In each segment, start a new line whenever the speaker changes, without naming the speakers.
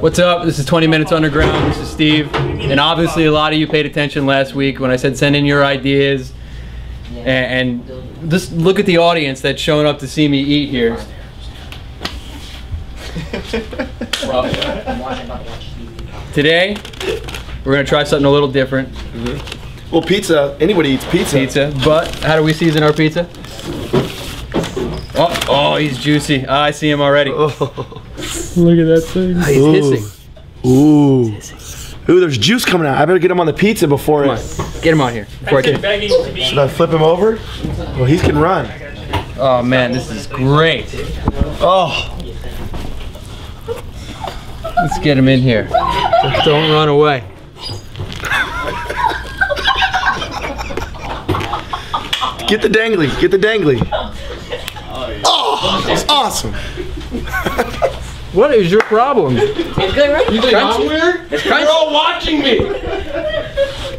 What's up? This is 20 Minutes Underground. This is Steve. And obviously a lot of you paid attention last week when I said send in your ideas. And just look at the audience that's showing up to see me eat here. Today, we're going to try something a little different.
Well, pizza, anybody eats pizza.
But how do we season our pizza? Oh, he's juicy. I see him already.
Oh.
Look at that thing. He's hissing.
Ooh. Ooh, there's juice coming out. I better get him on the pizza before
Come on. Get him on here. Before I take
Should I flip him over? Well, he can run.
Oh man, this is great.
Oh.
Let's get him in here. Don't run away.
Get the dangly. Get the dangly. Oh, that's awesome.
What is your problem?
It's good, right?
You think I'm weird?
It's
You're all watching me.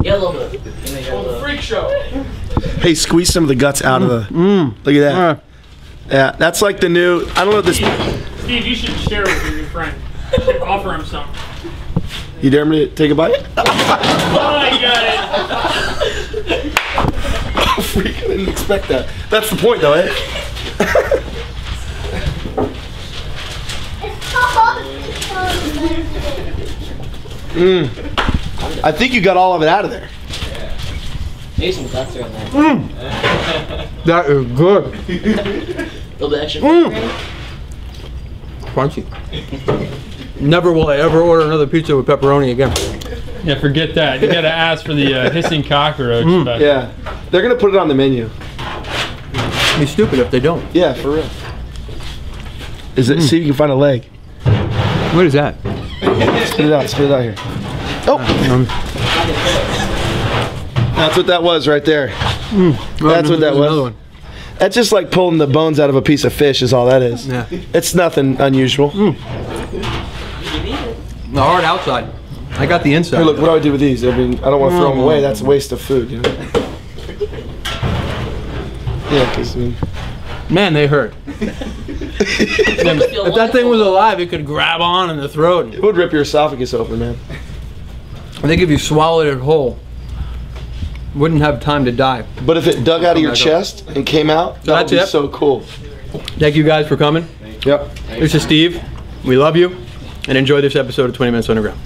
Yeah, a little bit.
Oh, freak show.
Hey, squeeze some of the guts out of the. Look at that. Yeah, that's like the new. I don't know this.
Steve, you should share with your new friend. You should offer him some.
You dare me to take a bite?
Oh, I got it.
Oh, freak! I didn't expect that. That's the point, though, eh? I think you got all of it out of there.
There's some guts around there.
That is good.
A little bit extra.
Crunchy. Never will I ever order another pizza with pepperoni again.
Yeah, forget that. You gotta ask for the hissing cockroach. But
Yeah, they're gonna put it on the menu.
Be stupid if they don't.
Yeah, for real. Is it? See if you can find a leg.
What is that?
Spit it out. Spit it out here. Oh, that's what that was right there. That's what that was.
Another one.
That's just like pulling the bones out of a piece of fish. Is all that is.
Yeah.
It's nothing unusual.
The hard outside. I got the inside.
Hey, look, what do I do with these? I mean, I don't want to throw them away. That's a waste of food, you know. Yeah, because I mean,
Man, they hurt. If that thing was alive, it could grab on in the throat.
it would rip your esophagus open, man.
I think if you swallowed it whole, wouldn't have time to die.
But if it dug out of your chest and came out, that would be so cool.
Thank you guys for coming.
Yep.
This is Steve. We love you, and enjoy this episode of 20 Minutes Underground.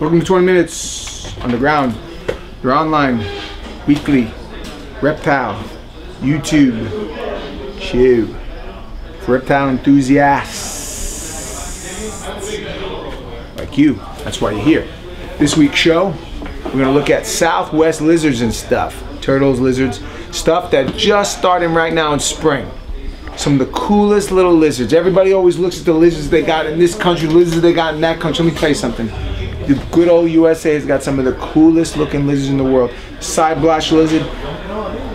Welcome to 20 Minutes Underground. You're online, weekly, Reptile, YouTube, show for reptile enthusiasts like you. That's why you're here. This week's show, we're gonna look at Southwest lizards and stuff. Turtles, lizards, stuff that just starting right now in spring. Some of the coolest little lizards. Everybody always looks at the lizards they got in this country, lizards they got in that country. Let me tell you something. The good old USA has got some of the coolest looking lizards in the world. Side blotch lizard,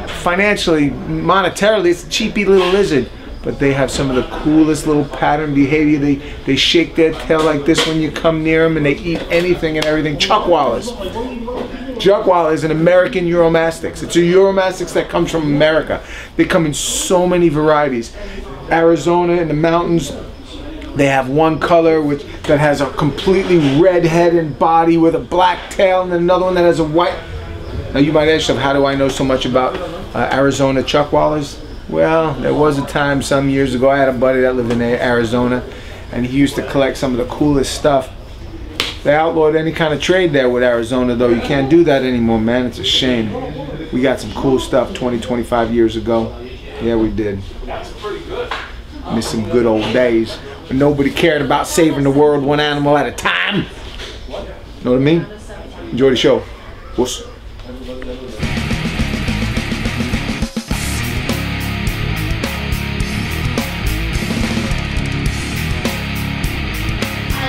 financially, monetarily, it's a cheapy little lizard, but they have some of the coolest little pattern behavior. They shake their tail like this when you come near them, and they eat anything and everything. Chuckwallas. Chuckwalla is an American Uromastyx. It's a Uromastyx that comes from America. They come in so many varieties. Arizona in the mountains, they have one color that has a completely red head and body with a black tail, and then another one that has a white. Now you might ask yourself, how do I know so much about Arizona chuckwallas? Well, there was a time some years ago, I had a buddy that lived in Arizona, and he used to collect some of the coolest stuff. They outlawed any kind of trade there with Arizona, though. You can't do that anymore, man. It's a shame. We got some cool stuff 20, 25 years ago. Yeah, we did. Miss some good old days when nobody cared about saving the world one animal at a time. Know what I mean? Enjoy the show. Wuss.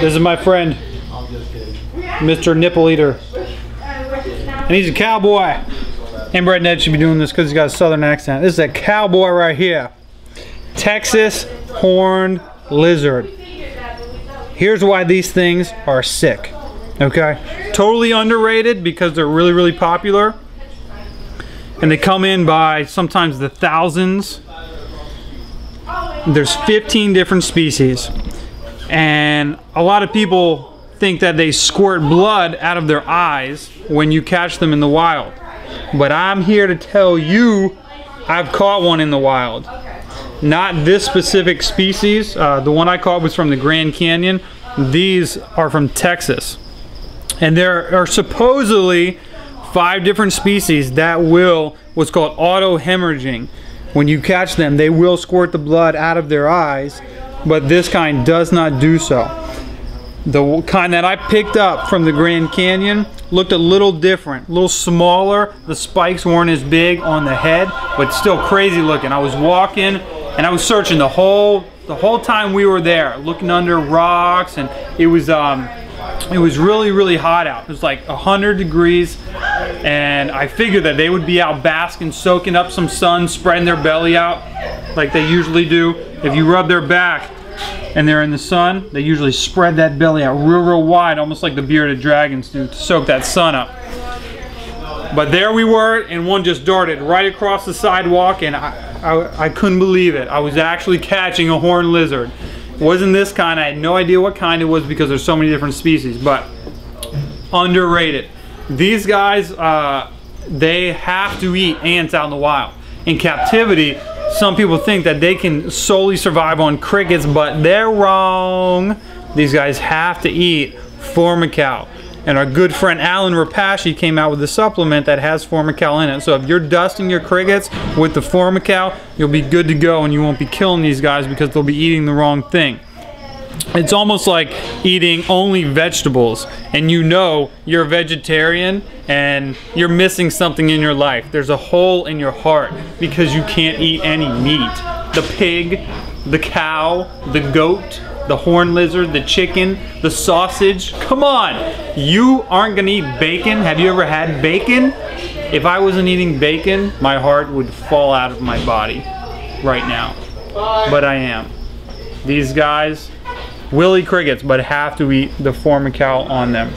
this is my friend.
Mr. Nipple Eater. And he's a cowboy. Inbred Ned should be doing this because he's got a southern accent. This is a cowboy right here. Texas horned lizard. Here's why these things are sick. Okay? Totally underrated because they're really, really popular. And they come in by sometimes the thousands. There's 15 different species. And a lot of people think that they squirt blood out of their eyes when you catch them in the wild. But I'm here to tell you I've caught one in the wild. Not this specific species. The one I caught was from the Grand Canyon. These are from Texas. And there are supposedly 5 different species that will what's called auto-hemorrhaging. When you catch them, they will squirt the blood out of their eyes, but this kind does not do so. The kind that I picked up from the Grand Canyon looked a little different, a little smaller. The spikes weren't as big on the head, but still crazy looking. I was walking and I was searching the whole time we were there, looking under rocks, and it was really, really hot out. It was like 100 degrees, and I figured that they would be out basking, soaking up some sun, spreading their belly out like they usually do. If you rub their back and they're in the sun, they usually spread that belly out real wide, almost like the bearded dragons do, to soak that sun up. But there we were, and one just darted right across the sidewalk, and I couldn't believe it. I was actually catching a horned lizard. It wasn't this kind. I had no idea what kind it was because there's so many different species, but underrated. These guys, they have to eat ants out in the wild. In captivity, some people think that they can solely survive on crickets, but they're wrong. These guys have to eat formical. And our good friend Alan Rapashi came out with a supplement that has formical in it. So if you're dusting your crickets with the formical, you'll be good to go and you won't be killing these guys because they'll be eating the wrong thing. It's almost like eating only vegetables and you know you're a vegetarian and you're missing something in your life. There's a hole in your heart because you can't eat any meat. The pig, the cow, the goat, the horned lizard, the chicken, the sausage. Come on, you aren't gonna eat bacon. Have you ever had bacon? If I wasn't eating bacon, my heart would fall out of my body right now. But I am. These guys will eat crickets, but have to eat the formical on them.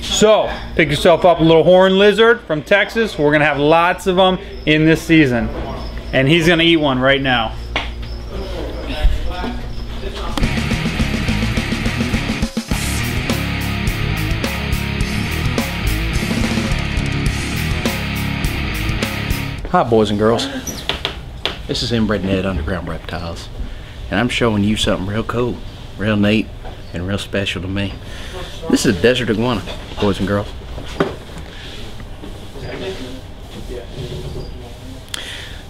So, pick yourself up a little horned lizard from Texas. We're gonna have lots of them in this season. And he's gonna eat one right now.
Hi boys and girls, this is Inbred Ned Underground Reptiles, and I'm showing you something real cool, real neat, and real special to me. This is a desert iguana, boys and girls.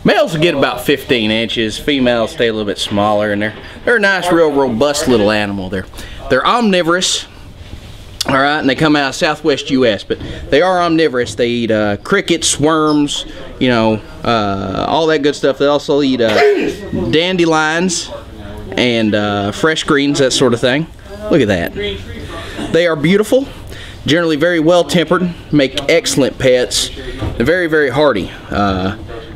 Males will get about 15 inches, females stay a little bit smaller, and they're a nice, real robust little animal. They're omnivorous. All right, and they come out of southwest U.S., but they are omnivorous. They eat crickets, worms, you know, all that good stuff. They also eat dandelions and fresh greens, that sort of thing. Look at that. They are beautiful, generally very well tempered, make excellent pets. They're very, very hardy.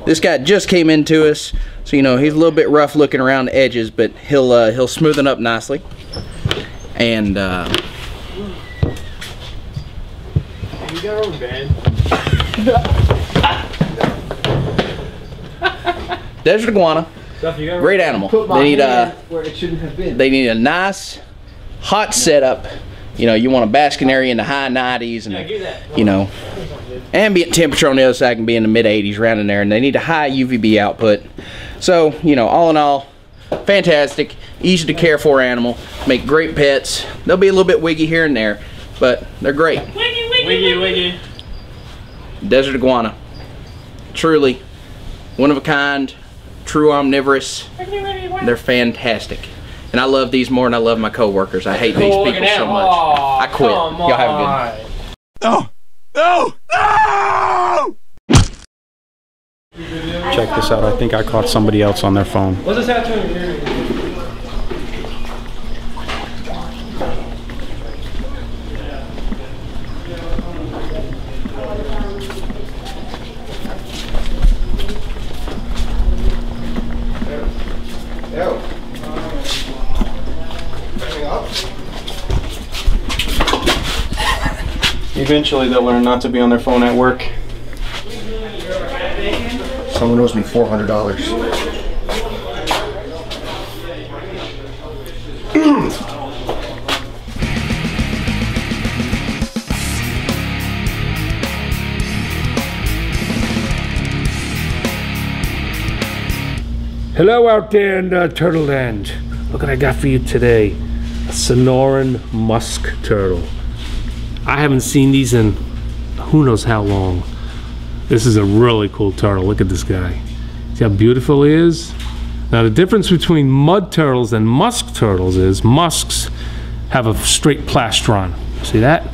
This guy just came into us, so you know he's a little bit rough looking around the edges, but he'll smoothen up nicely. And
You got our own band.
desert iguana, great animal. They need a nice hot setup. You know, you want a basking area in the high 90s, and you know, ambient temperature on the other side can be in the mid 80s, around in there, and they need a high UVB output. So, you know, all in all, fantastic, easy to care for animal, make great pets. They'll be a little bit wiggy here and there, but they're great.
Wiggy.
Desert iguana, truly one of a kind, true omnivorous. They're fantastic, and I love these more than I love my co-workers. I hate these people so much. I quit. Y'all have a good night.
No!
Check this out. I think I caught somebody else on their phone.
What's this happening?
Eventually they'll learn not to be on their phone at work.
Someone owes me $400.
Hello out there in Turtle Land. Look what I got for you today. A Sonoran musk turtle. I haven't seen these in who knows how long. This is a really cool turtle. Look at this guy. See how beautiful he is? Now the difference between mud turtles and musk turtles is musks have a straight plastron. See that?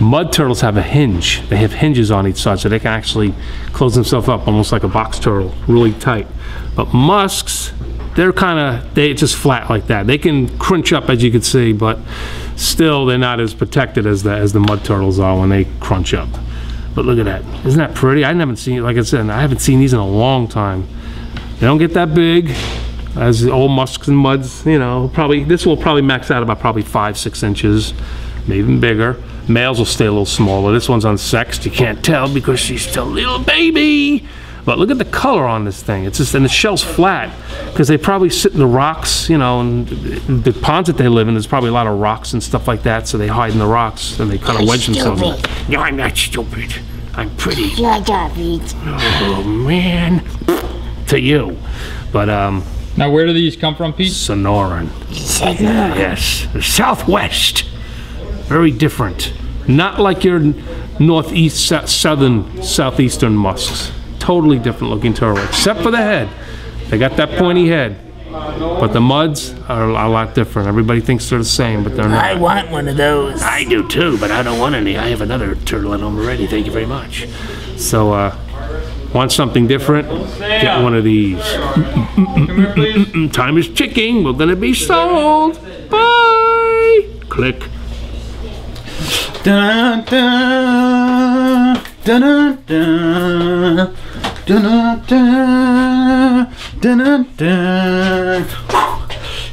Mud turtles have a hinge. They have hinges on each side so they can actually close themselves up almost like a box turtle, really tight. But musks, they're just flat like that. They can crunch up, as you can see, but still they're not as protected as the mud turtles are when they crunch up. But look at that. Isn't that pretty? I haven't seen, like I said, I haven't seen these in a long time. They don't get that big as the old musks and muds, you know, this will probably max out about probably 5-6 inches, maybe even bigger. Males will stay a little smaller. This one's unsexed. You can't tell because she's still a little baby. But look at the color on this thing. It's just, and the shell's flat because they probably sit in the rocks, you know, and the ponds that they live in, there's probably a lot of rocks and stuff like that, so they hide in the rocks and they kind of wedge themselves in. No, I'm not stupid. I'm pretty. Oh, man. To you. But,
Now, where do these come from, Pete?
Sonoran. Yes. Southwest. Very different. Not like your northeast, southeastern musks. Totally different looking turtle, except for the head. They got that pointy head. But the muds are a lot different. Everybody thinks they're the same, but they're not.
I want one of those.
I do too, but I don't want any. I have another turtle at home already. Thank you very much. So, want something different? Get one of these. Time is ticking. We're gonna be sold. Bye. Click.
Dun, dun, dun, dun, dun, dun, dun, dun.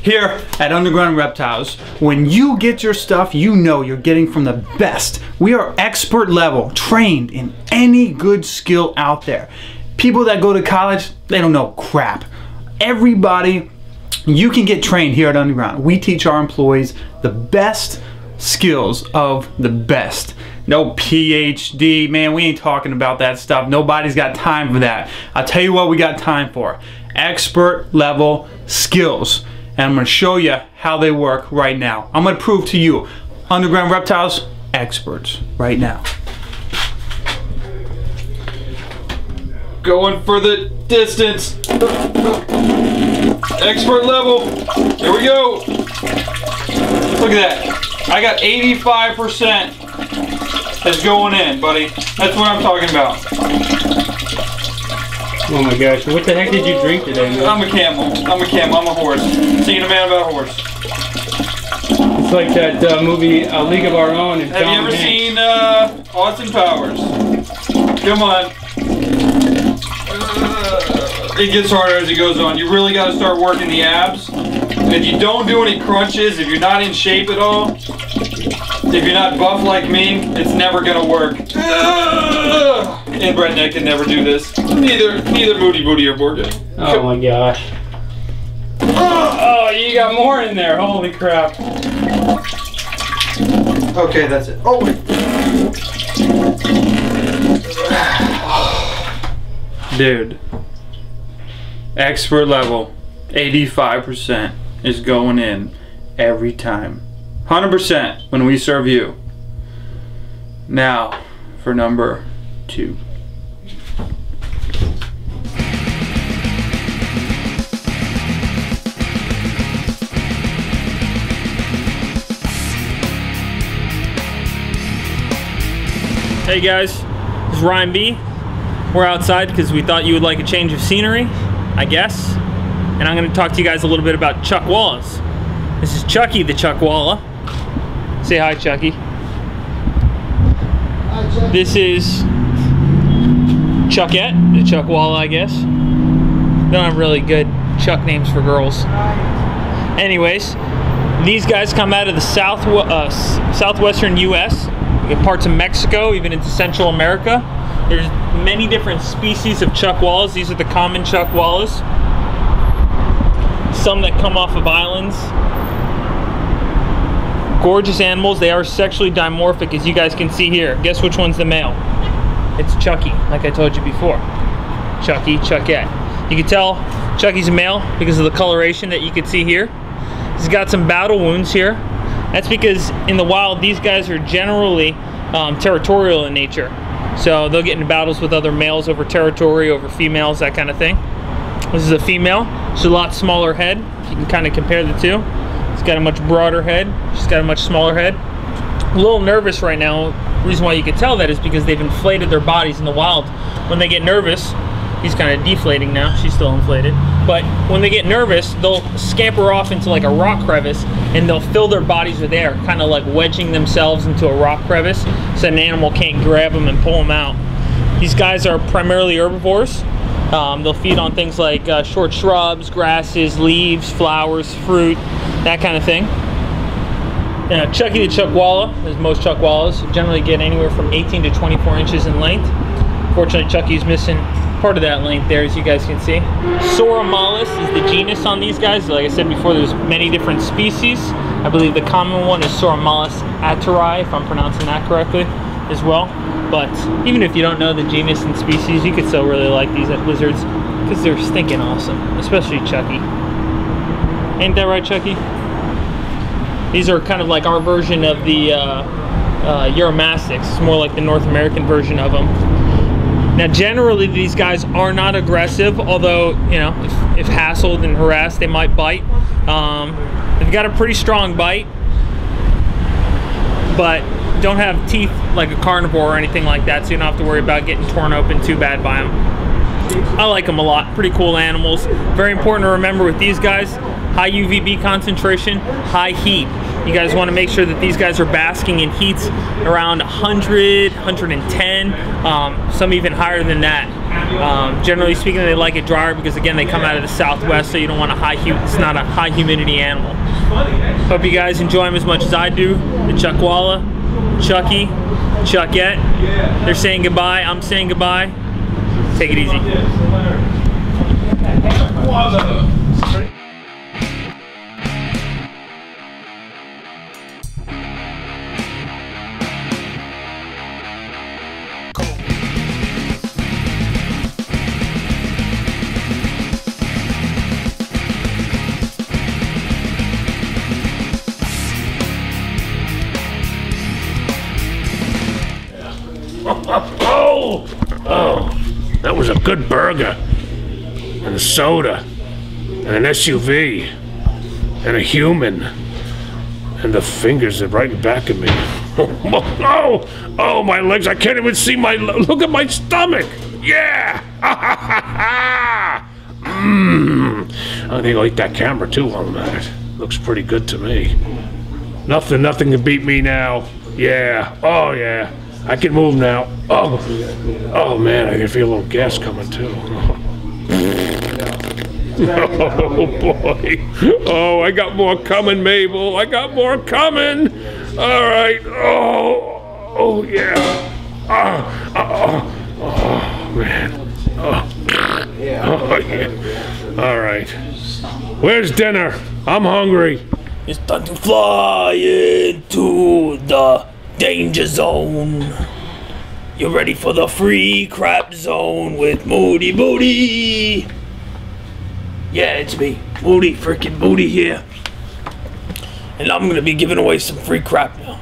Here at Underground Reptiles, when you get your stuff, you know you're getting from the best. We are expert level, trained in any good skill out there. People that go to college, they don't know crap. Everybody, you can get trained here at Underground. We teach our employees the best skills of the best. No PhD, man, we ain't talking about that stuff. Nobody's got time for that. I'll tell you what we got time for. Expert level skills. And I'm gonna show you how they work right now. I'm gonna prove to you, Underground Reptiles, experts right now. Going for the distance. Expert level. Here we go. Look at that. I got 85% that's going in, buddy. That's what I'm talking about.
Oh my gosh, what the heck did you drink today, man?
I'm a camel. I'm a camel. I'm a horse. Seeing a man about a horse.
It's like that movie League of Our Own.
Have you ever seen Austin Powers? Come on. It gets harder as it goes on. You really got to start working the abs. And if you don't do any crunches, if you're not in shape at all, if you're not buff like me, it's never gonna work. And Redneck can never do this. Neither Moody Booty or Borga.
Oh my gosh. Oh, you got more in there. Holy crap.
Okay, that's it. Oh wait. Dude. Expert level. 85% is going in every time. 100% when we serve you. Now for number 2.
Hey guys, this is Ryan B. We're outside because we thought you would like a change of scenery, I guess. And I'm going to talk to you guys a little bit about chuckwallas. This is Chucky the chuckwalla. Say hi, Chucky.
Hi, Chucky.
This is Chuckette, the chuckwalla, I guess. Don't have really good Chuck names for girls. Anyways, these guys come out of the southwestern U.S. parts of Mexico, even into Central America. There's many different species of chuck wallas. These are the common chuck wallas. Some that come off of islands. Gorgeous animals. They are sexually dimorphic, as you guys can see here. Guess which one's the male? It's Chucky, like I told you before. Chucky, Chuckette. You can tell Chucky's a male because of the coloration that you can see here. He's got some battle wounds here. That's because in the wild, these guys are generally territorial in nature. So they'll get into battles with other males over territory, over females, that kind of thing. This is a female. She's a lot smaller head. You can kind of compare the two. It's got a much broader head. She's got a much smaller head. A little nervous right now. The reason why you can tell that is because they've inflated their bodies in the wild. When they get nervous, he's kind of deflating now. She's still inflated. But when they get nervous, they'll scamper off into like a rock crevice and they'll fill their bodies with air, kind of like wedging themselves into a rock crevice so an animal can't grab them and pull them out. These guys are primarily herbivores. They'll feed on things like short shrubs, grasses, leaves, flowers, fruit, that kind of thing. Chucky the chuck walla, as most chuck wallas, generally get anywhere from 18 to 24 inches in length. Fortunately, Chucky's missing part of that length there, as you guys can see. Sauromalis is the genus on these guys. Like I said before, there's many different species. I believe the common one is Sauromalis ateri, if I'm pronouncing that correctly, as well. But even if you don't know the genus and species, you could still really like these lizards because they're stinking awesome, especially Chucky. Ain't that right, Chucky? These are kind of like our version of the Uromastyx. It's more like the North American version of them. Now, generally, these guys are not aggressive, although, you know, if hassled and harassed, they might bite. They've got a pretty strong bite, but don't have teeth like a carnivore or anything like that, so you don't have to worry about getting torn open too bad by them. I like them a lot. Pretty cool animals. Very important to remember with these guys, high UVB concentration, high heat. You guys want to make sure that these guys are basking in heats around 100, 110, some even higher than that. Generally speaking, they like it drier because, again, they come out of the southwest, so you don't want a high heat. It's not a high humidity animal. Hope you guys enjoy them as much as I do. The chuck walla, Chucky, Chuckette. They're saying goodbye. I'm saying goodbye. Take it easy.
Oh, that was a good burger, and a soda, and an SUV, and a human, and the fingers are right back of me. Oh, my legs, I can't even see my, look at my stomach. Yeah. I think I'll eat that camera too while I'm at it. Looks pretty good to me. Nothing can beat me now. Yeah, oh yeah. I can move now. Oh man, I can feel a little gas coming too. Oh boy. Oh, I got more coming, Mabel. I got more coming. All right. Oh yeah. Oh man. Oh yeah. All right. Where's dinner? I'm hungry.
It's time to fly into the danger zone. You're ready for the free crap zone with Moody Booty. Yeah, it's me, Moody freaking Booty here. And I'm gonna be giving away some free crap now.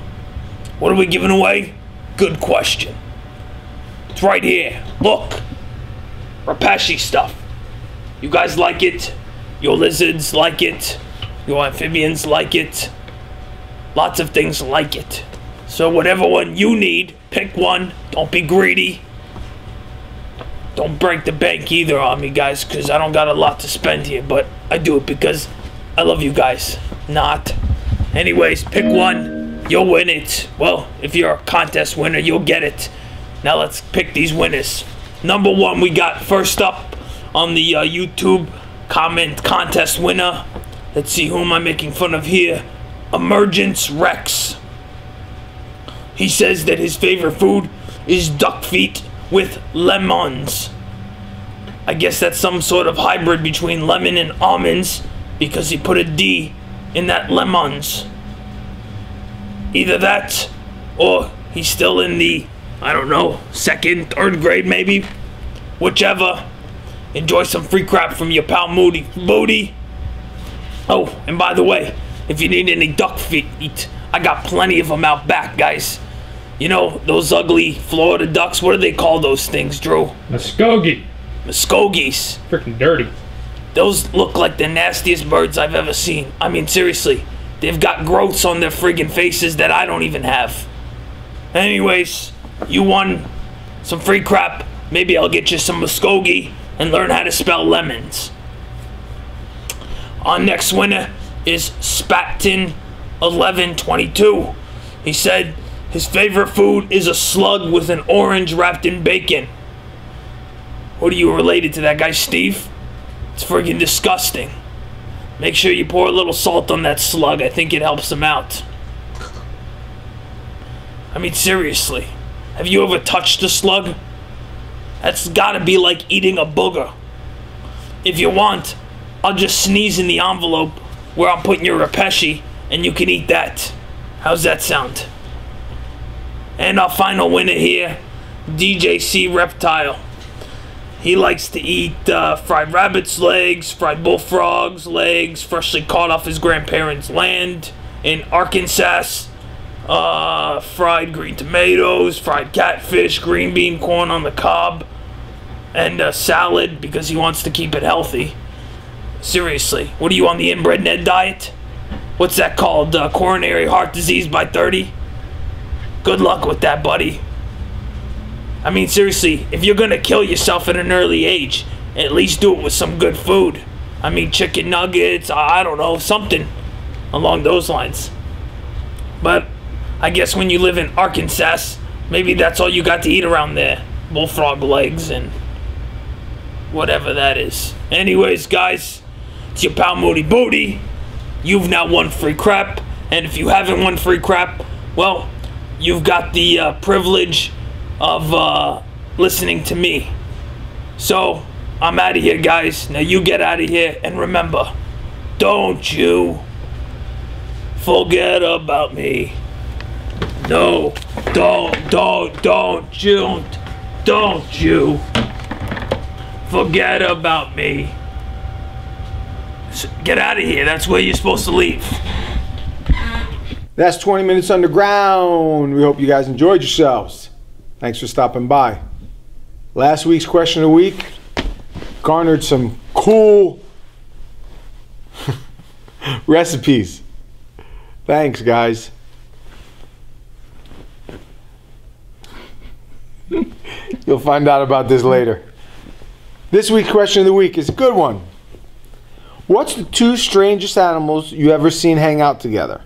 What are we giving away? Good question. It's right here. Look. Rapashi stuff. You guys like it? Your lizards like it? Your amphibians like it? Lots of things like it. So whatever one you need, pick one. Don't be greedy. Don't break the bank either on me, guys, because I don't got a lot to spend here, but I do it because I love you guys. Not. Anyways, pick one. You'll win it. Well, if you're a contest winner, you'll get it. Now let's pick these winners. Number one, we got first up on the YouTube comment contest winner. Let's see, who am I making fun of here? Emergence Rex.
He says that his favorite food is duck feet with lemons. I guess that's some sort of hybrid between lemon and almonds because he put a D in that lemons. Either that or he's still in the, I don't know, second, third grade maybe. Whichever. Enjoy some free crap from your pal Moody. Oh, and by the way, if you need any duck feet, I got plenty of them out back, guys. You know, those ugly Florida ducks, what do they call those things, Drew?
Muskogee.
Muskogees.
Freaking dirty.
Those look like the nastiest birds I've ever seen. I mean, seriously. They've got growths on their friggin' faces that I don't even have. Anyways, you won some free crap. Maybe I'll get you some Muskogee and learn how to spell lemons. Our next winner is Spatton1122. He said his favorite food is a slug with an orange wrapped in bacon. What are you related to that guy, Steve? It's friggin' disgusting. Make sure you pour a little salt on that slug. I think it helps him out. I mean, seriously. Have you ever touched a slug? That's gotta be like eating a booger. If you want, I'll just sneeze in the envelope where I'm putting your Repeshi and you can eat that. How's that sound? And our final winner here, DJC Reptile. He likes to eat fried rabbit's legs, fried bullfrog's legs, freshly caught off his grandparents' land in Arkansas, fried green tomatoes, fried catfish, green bean corn on the cob, and salad because he wants to keep it healthy. Seriously, what are you on the inbred Ned diet? What's that called? Coronary heart disease by 30? Good luck with that, buddy. I mean, seriously, if you're gonna kill yourself at an early age, at least do it with some good food. I mean, chicken nuggets, I don't know, something along those lines. But I guess when you live in Arkansas, maybe that's all you got to eat around there. Bullfrog legs and whatever that is. Anyways, guys, it's your pal Moody Booty. You've now won free crap. And if you haven't won free crap, well, you've got the privilege of listening to me. So, I'm out of here, guys. Now you get out of here, and remember, don't you forget about me. No, don't you forget about me. So get out of here. That's where you're supposed to leave.
That's 20 Minutes Underground. We hope you guys enjoyed yourselves. Thanks for stopping by. Last week's question of the week garnered some cool recipes. Thanks, guys. You'll find out about this later. This week's question of the week is a good one. What's the two strangest animals you ever seen hang out together?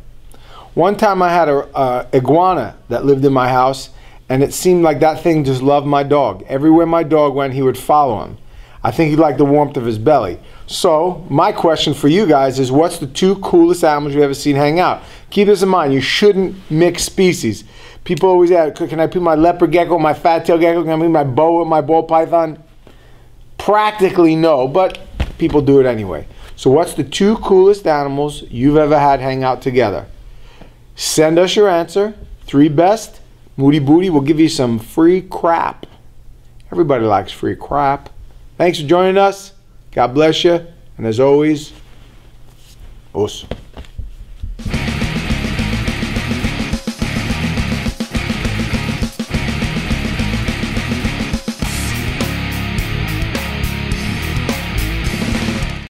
One time I had a iguana that lived in my house, and it seemed like that thing just loved my dog. Everywhere my dog went, he would follow him. I think he liked the warmth of his belly. So, my question for you guys is, what's the two coolest animals you've ever seen hang out? Keep this in mind, you shouldn't mix species. People always ask, can I put my leopard gecko, my fat-tailed gecko, can I put my boa with my ball python? Practically no, but people do it anyway. So what's the two coolest animals you've ever had hang out together? Send us your answer. 3 best. Moody Booty will give you some free crap. Everybody likes free crap. Thanks for joining us. God bless you. And as always, us.